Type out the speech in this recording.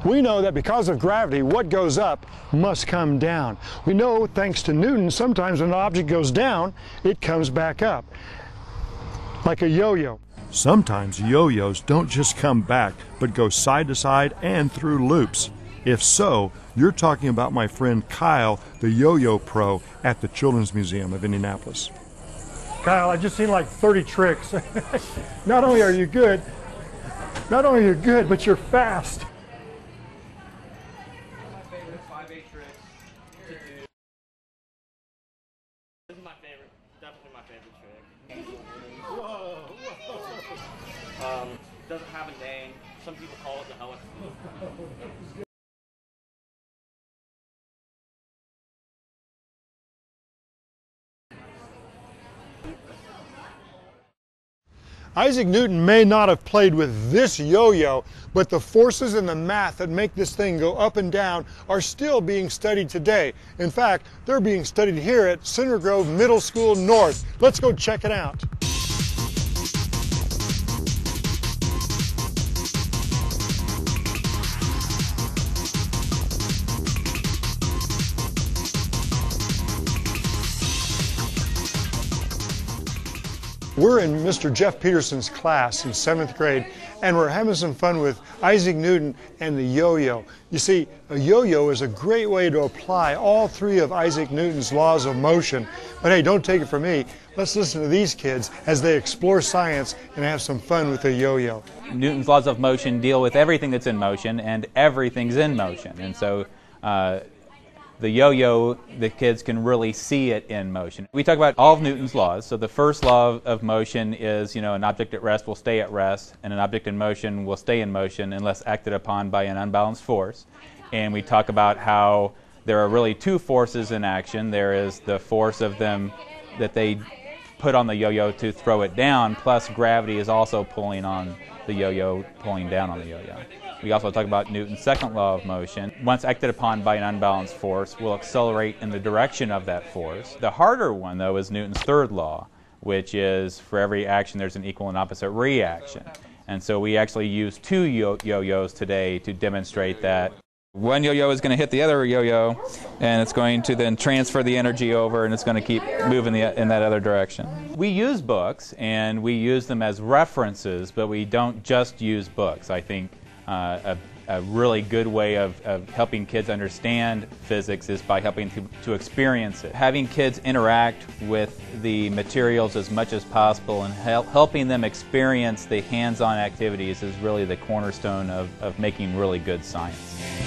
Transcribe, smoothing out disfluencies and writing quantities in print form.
We know that because of gravity, what goes up must come down. We know, thanks to Newton, sometimes when an object goes down, it comes back up, like a yo-yo. Sometimes yo-yos don't just come back, but go side to side and through loops. If so, you're talking about my friend Kyle, the yo-yo pro at the Children's Museum of Indianapolis. Kyle, I've just seen like 30 tricks. Not only are you good, but you're fast. My favorite 5-8 tricks to do. This is my favorite, definitely my favorite trick. Whoa. Doesn't have a name. Some people call it the helicopter. Isaac Newton may not have played with this yo-yo, but the forces and the math that make this thing go up and down are still being studied today. In fact, they're being studied here at Center Grove Middle School North. Let's go check it out. We're in Mr. Jeff Peterson's class in 7th grade, and we're having some fun with Isaac Newton and the yo-yo. You see, a yo-yo is a great way to apply all three of Isaac Newton's laws of motion. But hey, don't take it from me. Let's listen to these kids as they explore science and have some fun with the yo-yo. Newton's laws of motion deal with everything that's in motion, and everything's in motion. And so the yo-yo, the kids can really see it in motion. We talk about all of Newton's laws. So the first law of motion is, an object at rest will stay at rest, and an object in motion will stay in motion unless acted upon by an unbalanced force. And we talk about how there are really two forces in action. There is the force of them that they put on the yo-yo to throw it down, plus gravity is also pulling on the yo-yo, pulling down on the yo-yo. We also talk about Newton's second law of motion. Once acted upon by an unbalanced force, will accelerate in the direction of that force. The harder one, though, is Newton's third law, which is for every action there's an equal and opposite reaction. And so we actually use two yo-yos today to demonstrate that. One yo-yo is going to hit the other yo-yo, and it's going to then transfer the energy over, and it's going to keep moving in that other direction. We use books, and we use them as references, but we don't just use books. I think a really good way of helping kids understand physics is by helping to experience it. Having kids interact with the materials as much as possible and helping them experience the hands-on activities is really the cornerstone of making really good science.